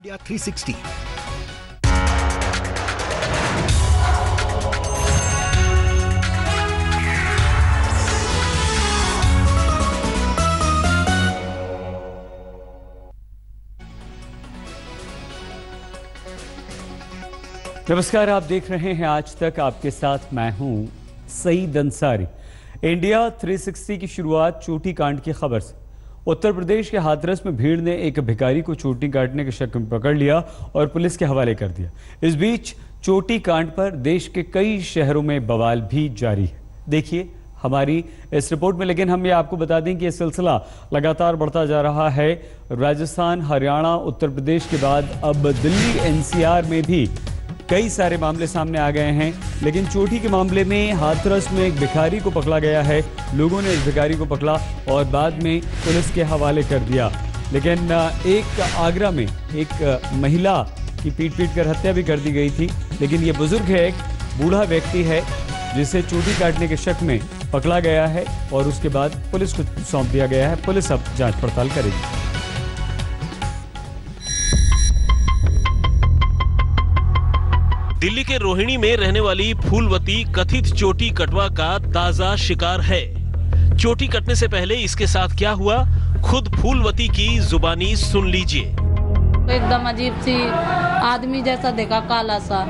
360। नमस्कार, आप देख रहे हैं आज तक। आपके साथ मैं हूं सईद अंसारी। इंडिया 360 की शुरुआत चोटी कांड की खबर से। उत्तर प्रदेश के हाथरस में भीड़ ने एक भिखारी को चोटी काटने के शक में पकड़ लिया और पुलिस के हवाले कर दिया। इस बीच चोटी कांड पर देश के कई शहरों में बवाल भी जारी है। देखिए हमारी इस रिपोर्ट में। लेकिन हम ये आपको बता दें कि यह सिलसिला लगातार बढ़ता जा रहा है। राजस्थान, हरियाणा, उत्तर प्रदेश के बाद अब दिल्ली एनसीआर में भी कई सारे मामले सामने आ गए हैं। लेकिन चोटी के मामले में हाथरस में एक भिखारी को पकड़ा गया है। लोगों ने इस भिखारी को पकड़ा और बाद में पुलिस के हवाले कर दिया। लेकिन एक आगरा में एक महिला की पीट कर हत्या भी कर दी गई थी। लेकिन ये बुजुर्ग है, एक बूढ़ा व्यक्ति है जिसे चोटी काटने के शक में पकड़ा गया है और उसके बाद पुलिस को सौंप दिया गया है। पुलिस अब जांच पड़ताल करेगी। दिल्ली के रोहिणी में रहने वाली फूलवती कथित चोटी कटवा का ताजा शिकार है। चोटी कटने से पहले इसके साथ क्या हुआ, खुद फूलवती की जुबानी सुन लीजिए। एकदम अजीब सी आदमी जैसा देखा, काला सा।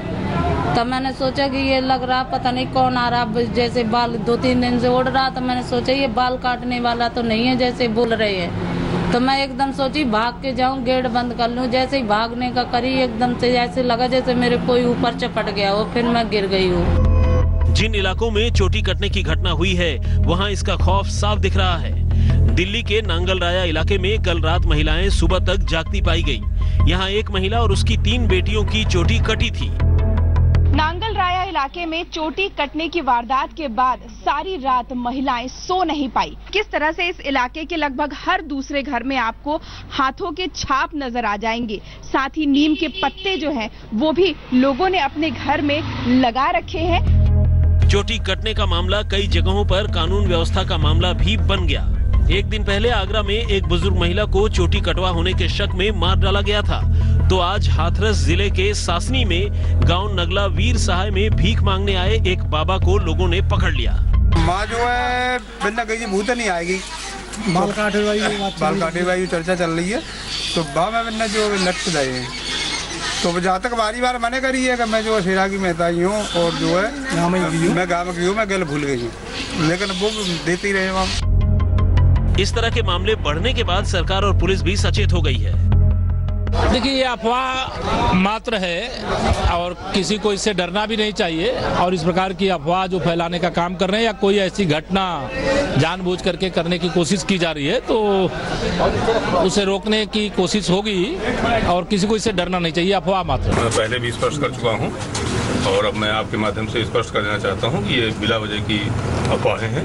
तब मैंने सोचा कि ये लग रहा पता नहीं कौन आ रहा, जैसे बाल 2-3 दिन से उड़ रहा। तो मैंने सोचा ये बाल काटने वाला तो नहीं है जैसे बोल रहे हैं। तो मैं एकदम सोची भाग के जाऊं, गेट बंद कर लूं। जैसे ही भागने का करी, एकदम से ऐसे लगा जैसे मेरे कोई ऊपर चपट गया हो, फिर मैं गिर गई हूँ। जिन इलाकों में चोटी कटने की घटना हुई है वहां इसका खौफ साफ दिख रहा है। दिल्ली के नांगल राया इलाके में कल रात महिलाएं सुबह तक जागती पाई गई। यहाँ एक महिला और उसकी 3 बेटियों की चोटी कटी थी। नांगल राया इलाके में चोटी कटने की वारदात के बाद सारी रात महिलाएं सो नहीं पाई। किस तरह से इस इलाके के लगभग हर दूसरे घर में आपको हाथों के छाप नजर आ जाएंगे। साथ ही नीम के पत्ते जो हैं वो भी लोगों ने अपने घर में लगा रखे हैं। चोटी कटने का मामला कई जगहों पर कानून व्यवस्था का मामला भी बन गया। एक दिन पहले आगरा में एक बुजुर्ग महिला को चोटी कटवा होने के शक में मार डाला गया था। तो आज हाथरस जिले के सासनी में गांव नगला वीर सहाय में भीख मांगने आए एक बाबा को लोगों ने पकड़ लिया। माँ जो है बिना कहीं भूत नहीं आएगी, बाल काटे वाली चर्चा चल रही है। तो बा मैं बिना जो लट जाए तो जहाँ तक बारी मने करी है कि मैं जो शेरा की मेहताई हूँ और जो है मैं गाँव की हूँ, मैं गल भूल गई हूँ, लेकिन वो देते ही रहे वहाँ। इस तरह के मामले बढ़ने के बाद सरकार और पुलिस भी सचेत हो गई है। देखिए ये अफवाह मात्र है और किसी को इससे डरना भी नहीं चाहिए। और इस प्रकार की अफवाह जो फैलाने का काम कर रहे हैं या कोई ऐसी घटना जानबूझ करके करने की कोशिश की जा रही है तो उसे रोकने की कोशिश होगी और किसी को इससे डरना नहीं चाहिए, अफवाह मात्र। मैं पहले भी स्पष्ट कर चुका हूँ और अब मैं आपके माध्यम से स्पष्ट कर देना चाहता हूँ कि ये बिला वजह की अफवाहें हैं।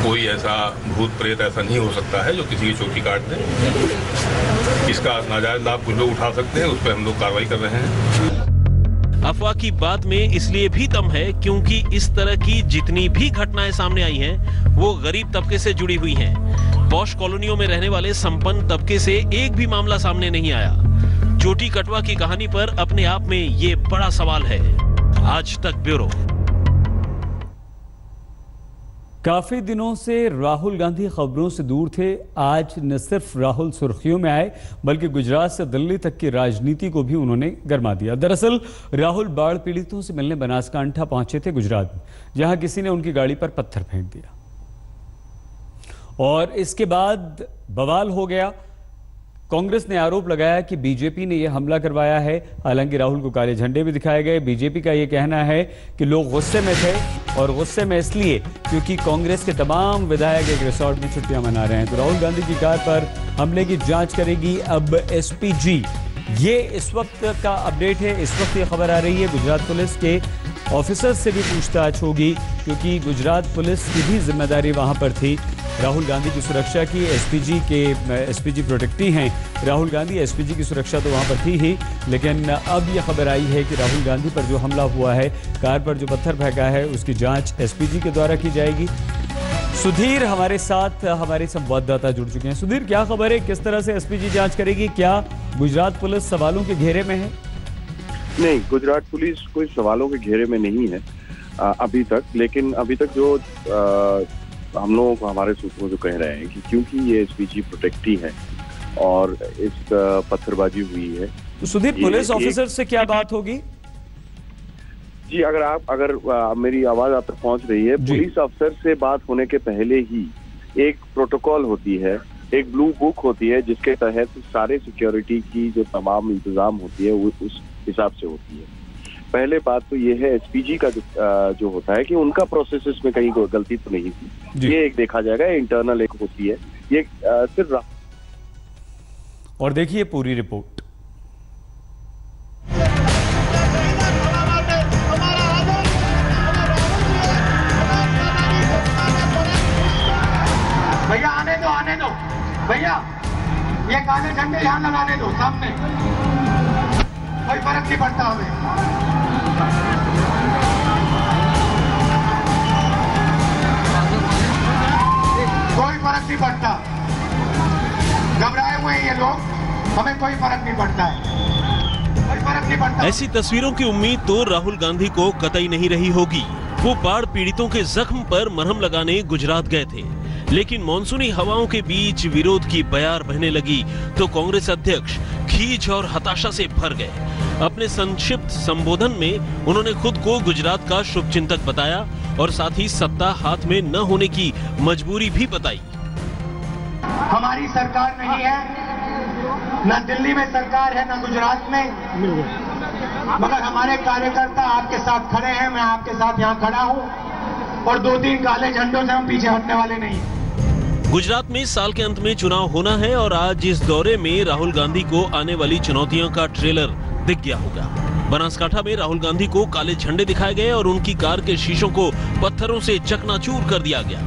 कोई ऐसा भूत प्रेत ऐसा नहीं हो सकता है जो किसी की चोटी काट दे। इसका नाजायज लाभ कुछ लोग उठा सकते हैं, उस पर हम लोग कार्रवाई कर रहे हैं। अफवाह की बात में इसलिए भी दम है क्योंकि इस तरह की जितनी भी घटनाएं सामने आई हैं वो गरीब तबके से जुड़ी हुई हैं। पॉश कॉलोनियों में रहने वाले संपन्न तबके से एक भी मामला सामने नहीं आया। चोटी कटवा की कहानी पर अपने आप में ये बड़ा सवाल है। आज तक ब्यूरो। काफी दिनों से राहुल गांधी खबरों से दूर थे। आज न सिर्फ राहुल सुर्खियों में आए बल्कि गुजरात से दिल्ली तक की राजनीति को भी उन्होंने गरमा दिया। दरअसल राहुल बाढ़ पीड़ितों से मिलने बनासकांठा पहुंचे थे गुजरात में, जहां किसी ने उनकी गाड़ी पर पत्थर फेंक दिया और इसके बाद बवाल हो गया। कांग्रेस ने आरोप लगाया कि बीजेपी ने यह हमला करवाया है। हालांकि राहुल को काले झंडे भी दिखाए गए। बीजेपी का यह कहना है कि लोग गुस्से में थे और गुस्से में इसलिए क्योंकि कांग्रेस के तमाम विधायक एक रिसोर्ट में छुट्टियां मना रहे हैं। तो राहुल गांधी की कार पर हमले की जांच करेगी अब एसपीजी। ये इस वक्त का अपडेट है। इस वक्त ये खबर आ रही है गुजरात पुलिस के ऑफिसर्स से भी पूछताछ होगी क्योंकि गुजरात पुलिस की भी जिम्मेदारी वहां पर थी राहुल गांधी की सुरक्षा की। एसपीजी प्रोटेक्टी हैं राहुल गांधी। एसपीजी की सुरक्षा तो वहां पर थी ही, लेकिन अब यह खबर आई है कि राहुल गांधी पर जो हमला हुआ है, कार पर जो पत्थर फेंका है, उसकी जांच एसपीजी के द्वारा की जाएगी। सुधीर हमारे साथ हमारे संवाददाता जुड़ चुके हैं। सुधीर, क्या खबर है, किस तरह से एसपीजी जांच करेगी, क्या गुजरात पुलिस सवालों के घेरे में है? नहीं, गुजरात पुलिस कोई सवालों के घेरे में नहीं है अभी तक। लेकिन अभी तक जो हम लोगों को हमारे सूत्रों जो कह रहे हैं कि क्योंकि ये एसपीजी प्रोटेक्टी है और इस पत्थरबाजी हुई है। तो सुधीर, पुलिस ऑफिसर से क्या बात होगी? जी, अगर मेरी आवाज आप तक पहुंच रही है, पुलिस अफसर से बात होने के पहले ही एक प्रोटोकॉल होती है, एक ब्लू बुक होती है, जिसके तहत सारे सिक्योरिटी की जो तमाम इंतजाम होती है वो उस हिसाब से होती है। पहले बात तो ये है एसपीजी का जो होता है कि उनका प्रोसेसेस में कहीं गलती तो नहीं थी, ये एक देखा जाएगा। इंटरनल एक होती है, ये सिर्फ। और देखिए पूरी रिपोर्ट। भैया आने दो भैया, ये काले झंडे यहाँ लगाने दो सामने, कोई फर्क नहीं पड़ता हमें। कोई फर्क नहीं पड़ता, घबराए हुए हैं ये लोग, हमें कोई फर्क नहीं पड़ता है, कोई फर्क नहीं पड़ता। ऐसी तस्वीरों की उम्मीद तो राहुल गांधी को कतई नहीं रही होगी। वो बाढ़ पीड़ितों के जख्म पर मरहम लगाने गुजरात गए थे, लेकिन मॉनसूनी हवाओं के बीच विरोध की बयार बहने लगी तो कांग्रेस अध्यक्ष खींच और हताशा से भर गए। अपने संक्षिप्त संबोधन में उन्होंने खुद को गुजरात का शुभचिंतक बताया और साथ ही सत्ता हाथ में न होने की मजबूरी भी बताई। हमारी सरकार नहीं है, न दिल्ली में सरकार है, न गुजरात में, मगर हमारे कार्यकर्ता आपके साथ खड़े हैं, मैं आपके साथ यहाँ खड़ा हूँ और 2-3 काले झंडों से हम पीछे हटने वाले नहीं हैं। गुजरात में साल के अंत में चुनाव होना है और आज इस दौरे में राहुल गांधी को आने वाली चुनौतियों का ट्रेलर दिख गया होगा। बनासकांठा में राहुल गांधी को काले झंडे दिखाए गए और उनकी कार के शीशों को पत्थरों से चकनाचूर कर दिया गया।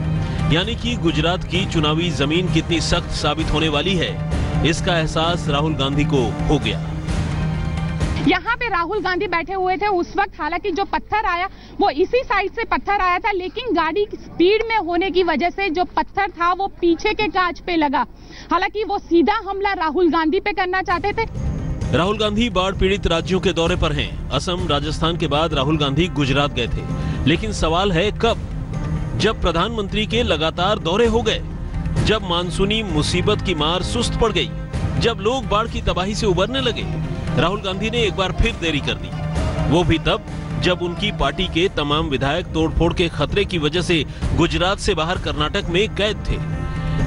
यानी कि गुजरात की चुनावी जमीन कितनी सख्त साबित होने वाली है, इसका एहसास राहुल गांधी को हो गया। यहाँ पे राहुल गांधी बैठे हुए थे उस वक्त, हालांकि जो पत्थर आया वो इसी साइड से पत्थर आया था, लेकिन गाड़ी स्पीड में होने की वजह से जो पत्थर था वो पीछे के कांच पे लगा। हालांकि वो सीधा हमला राहुल गांधी पे करना चाहते थे। राहुल गांधी बाढ़ पीड़ित राज्यों के दौरे पर हैं। असम, राजस्थान के बाद राहुल गांधी गुजरात गए थे, लेकिन सवाल है कब? जब प्रधानमंत्री के लगातार दौरे हो गए, जब मानसूनी मुसीबत की मार सुस्त पड़ गई, जब लोग बाढ़ की तबाही से उबरने लगे, राहुल गांधी ने एक बार फिर देरी कर दी। वो भी तब जब उनकी पार्टी के तमाम विधायक तोड़फोड़ के खतरे की वजह से गुजरात से बाहर कर्नाटक में कैद थे।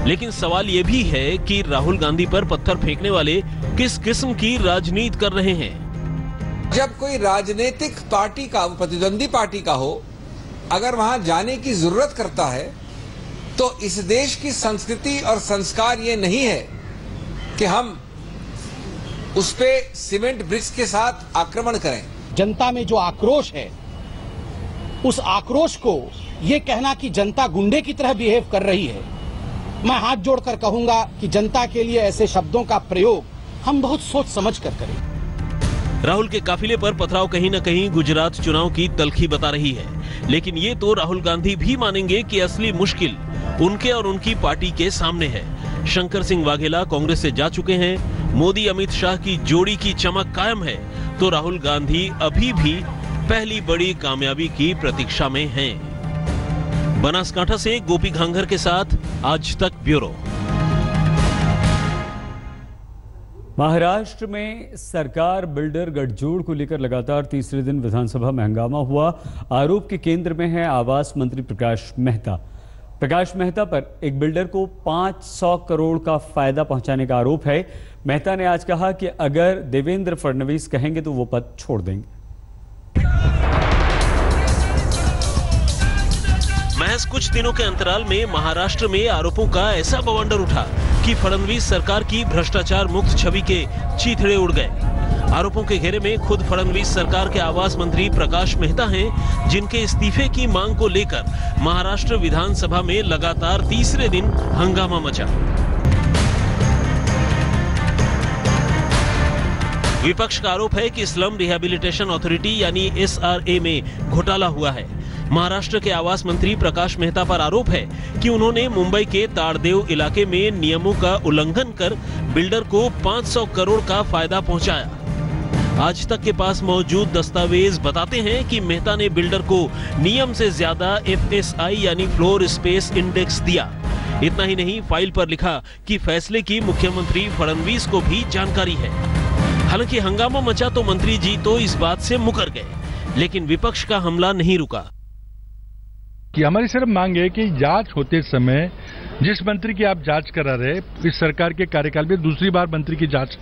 लेकिन सवाल ये भी है कि राहुल गांधी पर पत्थर फेंकने वाले किस किस्म की राजनीति कर रहे हैं। जब कोई राजनीतिक पार्टी का, प्रतिद्वंदी पार्टी का हो, अगर वहां जाने की जरूरत करता है तो इस देश की संस्कृति और संस्कार ये नहीं है कि हम उस पे सीमेंट ब्रिक्स के साथ आक्रमण करें। जनता में जो आक्रोश है, उस आक्रोश को ये कहना कि जनता गुंडे की तरह बिहेव कर रही है, मैं हाथ जोड़कर कहूंगा कि जनता के लिए ऐसे शब्दों का प्रयोग हम बहुत सोच समझ कर करें। राहुल के काफिले पर पथराव कहीं न कहीं गुजरात चुनाव की तलखी बता रही है, लेकिन ये तो राहुल गांधी भी मानेंगे कि असली मुश्किल उनके और उनकी पार्टी के सामने है। शंकर सिंह वाघेला कांग्रेस से जा चुके हैं, मोदी अमित शाह की जोड़ी की चमक कायम है, तो राहुल गांधी अभी भी पहली बड़ी कामयाबी की प्रतीक्षा में हैं। बनासकांठा से गोपी घांघर के साथ आज तक ब्यूरो। महाराष्ट्र में सरकार बिल्डर गठजोड़ को लेकर लगातार तीसरे दिन विधानसभा में हंगामा हुआ। आरोप के केंद्र में है आवास मंत्री प्रकाश मेहता। प्रकाश मेहता पर एक बिल्डर को 500 करोड़ का फायदा पहुंचाने का आरोप है। मेहता ने आज कहा कि अगर देवेंद्र फडणवीस कहेंगे तो वो पद छोड़ देंगे। महज कुछ दिनों के अंतराल में महाराष्ट्र में आरोपों का ऐसा बवंडर उठा कि फडणवीस सरकार की भ्रष्टाचार मुक्त छवि के चीथड़े उड़ गए। आरोपों के घेरे में खुद फडणवीस सरकार के आवास मंत्री प्रकाश मेहता हैं, जिनके इस्तीफे की मांग को लेकर महाराष्ट्र विधानसभा में लगातार तीसरे दिन हंगामा मचा। विपक्ष का आरोप है कि स्लम रिहैबिलिटेशन अथॉरिटी यानी SRA में घोटाला हुआ है। महाराष्ट्र के आवास मंत्री प्रकाश मेहता पर आरोप है कि उन्होंने मुंबई के ताड़देव इलाके में नियमों का उल्लंघन कर बिल्डर को 500 करोड़ का फायदा पहुंचाया। आज तक के पास मौजूद दस्तावेज बताते हैं कि मेहता ने बिल्डर को नियम से ज्यादा FSI यानी फ्लोर स्पेस इंडेक्स दिया। इतना ही नहीं, फाइल पर लिखा कि फैसले की मुख्यमंत्री फडणवीस को भी जानकारी है। हालांकि हंगामा मचा तो मंत्री जी तो इस बात से मुकर गए, लेकिन विपक्ष का हमला नहीं रुका। कि हमारी सिर्फ मांग है कि जांच होते समय जिस मंत्री की आप जांच करा रहे, इस सरकार के कार्यकाल में दूसरी बार मंत्री की जांच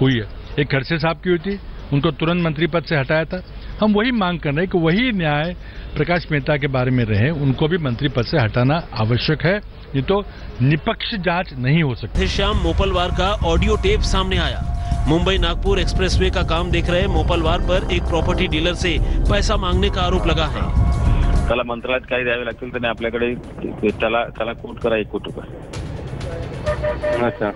हुई है। एक खड़से साहब की हुई थी, उनको तुरंत मंत्री पद से हटाया था। हम वही मांग कर रहे हैं कि वही न्याय प्रकाश मेहता के बारे में रहे, उनको भी मंत्री पद से हटाना आवश्यक है, ये तो निष्पक्ष जांच नहीं हो सकती। शाम मोपलवार का ऑडियो टेप सामने आया। मुंबई नागपुर एक्सप्रेसवे का काम देख रहे मोपलवार पर एक प्रॉपर्टी डीलर से पैसा मांगने का आरोप लगा है। त्याला मंत्रालयात काही द्यावे लागतील त्याने आपल्याकडे त्याला कोट करा 1 कोटी रुपये। अच्छा,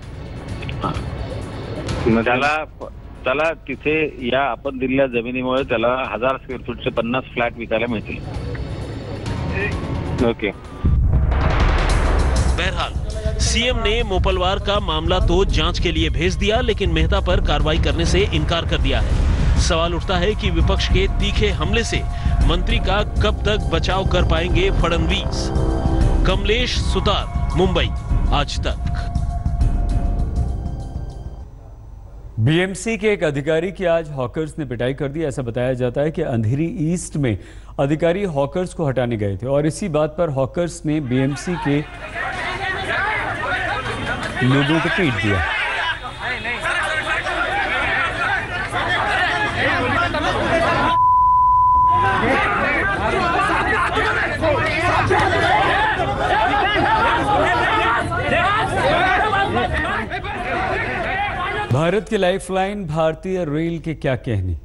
त्याला तिथे या आपण दिलेल्या जमिनीमुळे त्याला 1000 स्क्वेअर फूटचे 50 फ्लॅट विकायला मिळतील। ओके। बहरहाल सीएम ने मोपलवार का मामला तो जांच के लिए भेज दिया, लेकिन मेहता पर कार्रवाई करने से इनकार कर दिया है। सवाल उठता है कि विपक्ष के तीखे हमले से मंत्री का कब तक बचाव कर पाएंगे फडणवीस। कमलेश सुतार, मुंबई, आज तक। बीएमसी के एक अधिकारी की आज हॉकर्स ने पिटाई कर दी। ऐसा बताया जाता है कि अंधेरी ईस्ट में अधिकारी हॉकर्स को हटाने गए थे और इसी बात पर हॉकर्स ने बीएमसी के लोगों को पीट दिया। भारत की लाइफलाइन भारतीय रेल के क्या कहने,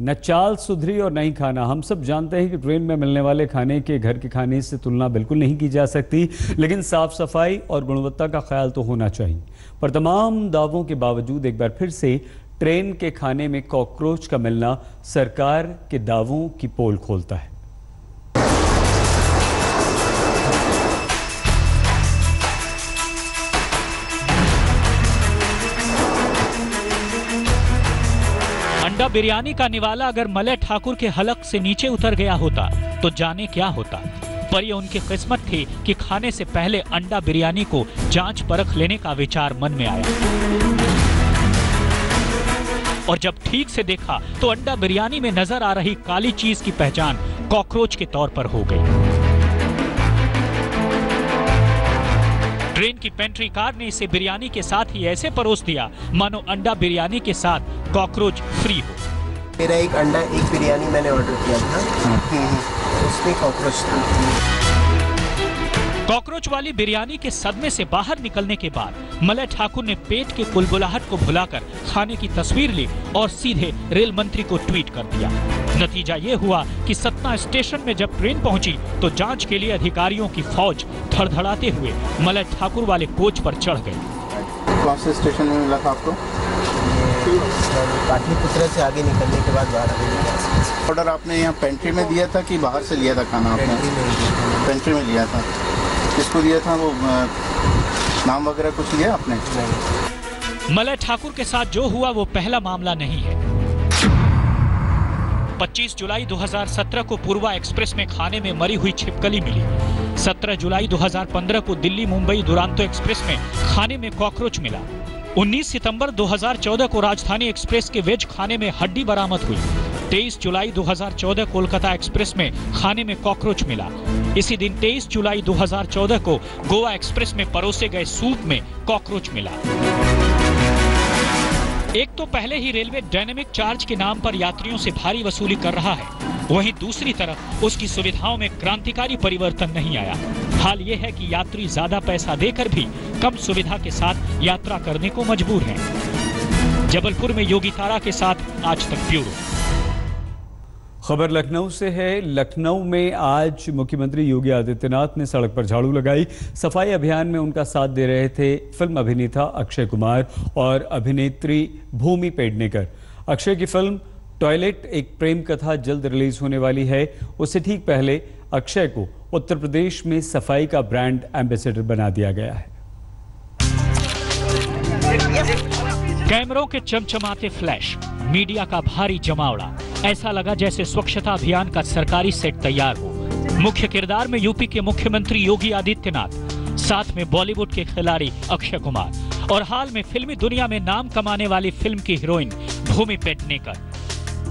न चाल सुधरी और नहीं खाना। हम सब जानते हैं कि ट्रेन में मिलने वाले खाने के घर के खाने से तुलना बिल्कुल नहीं की जा सकती, लेकिन साफ सफाई और गुणवत्ता का ख्याल तो होना चाहिए। पर तमाम दावों के बावजूद एक बार फिर से ट्रेन के खाने में कॉकरोच का मिलना सरकार के दावों की पोल खोलता है। अंडा बिरयानी का निवाला अगर मलय ठाकुर के हलक से नीचे उतर गया होता तो जाने क्या होता। पर यह उनकी किस्मत थी कि खाने से पहले अंडा बिरयानी को जांच परख लेने का विचार मन में आया और जब ठीक से देखा तो अंडा बिरयानी में नजर आ रही काली चीज की पहचान कॉकरोच के तौर पर हो गई। ट्रेन की पेंट्री कार ने इसे बिरयानी के साथ ही ऐसे परोस दिया मानो अंडा बिरयानी के साथ कॉकरोच फ्री हो। मेरा एक अंडा एक बिरयानी मैंने ऑर्डर किया था, उसमें कॉकरोच था। कॉकरोच वाली बिरयानी के सदमे से बाहर निकलने के बाद मलय ठाकुर ने पेट के कुलबुलाहट को भुलाकर खाने की तस्वीर ली और सीधे रेल मंत्री को ट्वीट कर दिया। नतीजा ये हुआ कि सतना स्टेशन में जब ट्रेन पहुंची तो जांच के लिए अधिकारियों की फौज धड़धड़ाते हुए मलय ठाकुर वाले कोच पर चढ़ गई। कौन से स्टेशन में मिला था आपको? पाटलिपुत्र से आगे निकलने के बाद बाहर। ऑर्डर आपने यहाँ पेंट्री में दिया था कि बाहर से लिया था खाना? पेंट्री में लिया था। किसको दिया था? वो नाम वगैरह कुछ लिया आपने? मलय ठाकुर के साथ जो हुआ वो पहला मामला नहीं है। 25 जुलाई 2017 को पूर्वा एक्सप्रेस में खाने में मरी हुई छिपकली मिली। 17 जुलाई 2015 को दिल्ली मुंबई दुरांतो एक्सप्रेस में खाने में कॉकरोच मिला। 19 सितंबर 2014 को राजधानी एक्सप्रेस के वेज खाने में हड्डी बरामद हुई। 23 जुलाई 2014 कोलकाता एक्सप्रेस में खाने में कॉकरोच मिला। इसी दिन 23 जुलाई 2014 को गोवा एक्सप्रेस में परोसे गए सूप में कॉकरोच मिला। एक तो पहले ही रेलवे डायनेमिक चार्ज के नाम पर यात्रियों से भारी वसूली कर रहा है, वहीं दूसरी तरफ उसकी सुविधाओं में क्रांतिकारी परिवर्तन नहीं आया। हाल ये है कि यात्री ज्यादा पैसा देकर भी कम सुविधा के साथ यात्रा करने को मजबूर हैं। जबलपुर में योगी तारा के साथ आज तक ब्यूरो। खबर लखनऊ से है। लखनऊ में आज मुख्यमंत्री योगी आदित्यनाथ ने सड़क पर झाड़ू लगाई। सफाई अभियान में उनका साथ दे रहे थे फिल्म अभिनेता अक्षय कुमार और अभिनेत्री भूमि पेडनेकर। अक्षय की फिल्म टॉयलेट एक प्रेम कथा जल्द रिलीज होने वाली है। उससे ठीक पहले अक्षय को उत्तर प्रदेश में सफाई का ब्रांड एम्बेसडर बना दिया गया है। कैमरों के चमचमाते फ्लैश, मीडिया का भारी जमावड़ा, ऐसा लगा जैसे स्वच्छता अभियान का सरकारी सेट तैयार हो। मुख्य किरदार में यूपी के मुख्यमंत्री योगी आदित्यनाथ, साथ में बॉलीवुड के खिलाड़ी अक्षय कुमार और हाल में फिल्मी दुनिया में नाम कमाने वाली फिल्म की हीरोइन भूमि पेडनेकर।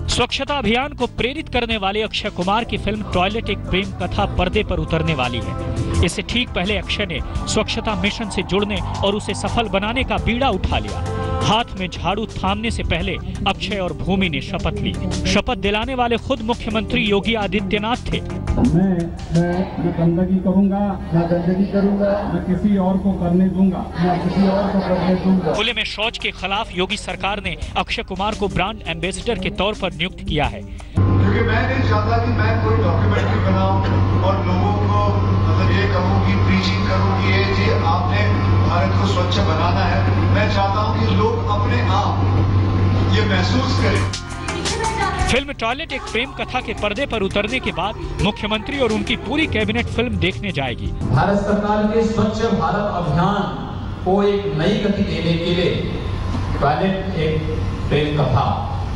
स्वच्छता अभियान को प्रेरित करने वाले अक्षय कुमार की फिल्म टॉयलेट एक प्रेम कथा पर्दे पर उतरने वाली है। इससे ठीक पहले अक्षय ने स्वच्छता मिशन से जुड़ने और उसे सफल बनाने का बीड़ा उठा लिया। हाथ में झाड़ू थामने से पहले अक्षय और भूमि ने शपथ ली। शपथ दिलाने वाले खुद मुख्यमंत्री योगी आदित्यनाथ थे। मैं गंदगी करूंगा, मैं गंदगी करूंगा, मैं किसी और को करने दूंगा, मैं किसी और को करने दूंगा। खुले में शौच के खिलाफ योगी सरकार ने अक्षय कुमार को ब्रांड एम्बेसडर के तौर पर नियुक्त किया है। क्योंकि मैं नहीं चाहता कि मैं कोई डॉक्यूमेंट्री बनाऊं और लोगों को मतलब ये कहूं कि प्रीचिंग करूं कि ये जी आपने भारत को स्वच्छ बनाना है। मैं चाहता हूं कि लोग अपने आप ये महसूस करें। फिल्म टॉयलेट एक प्रेम कथा के पर्दे पर उतरने के बाद मुख्यमंत्री और उनकी पूरी कैबिनेट फिल्म देखने जाएगी। भारत सरकार के स्वच्छ भारत अभियान को एक नई गति देने के लिए टॉयलेट एक प्रेम कथा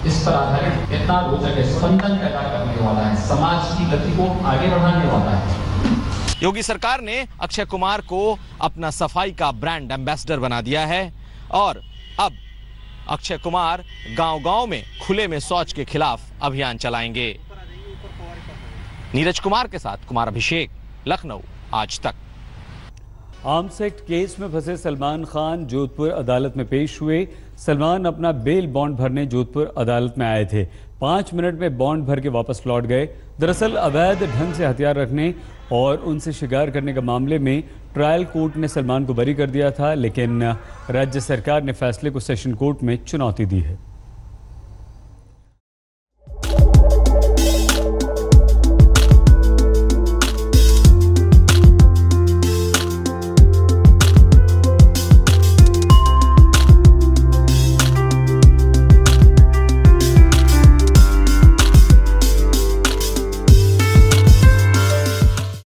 इस पर आधारित इतना रोचक स्पंदन पैदा करने वाला है, समाज की गति को आगे बढ़ाने वाला है। योगी सरकार ने अक्षय कुमार को अपना सफाई का ब्रांड एम्बेसडर बना दिया है और अब अक्षय कुमार गांव-गांव में खुले में शौच के खिलाफ अभियान चलाएंगे। नीरज कुमार के साथ कुमार अभिषेक, लखनऊ आज तक। आर्म्स एक्ट केस में फंसे सलमान खान जोधपुर अदालत में पेश हुए। सलमान अपना बेल बॉन्ड भरने जोधपुर अदालत में आए थे। 5 मिनट में बॉन्ड भर के वापस लौट गए। दरअसल अवैध ढंग से हथियार रखने और उनसे शिकार करने के मामले में ट्रायल कोर्ट ने सलमान को बरी कर दिया था, लेकिन राज्य सरकार ने फैसले को सेशन कोर्ट में चुनौती दी है।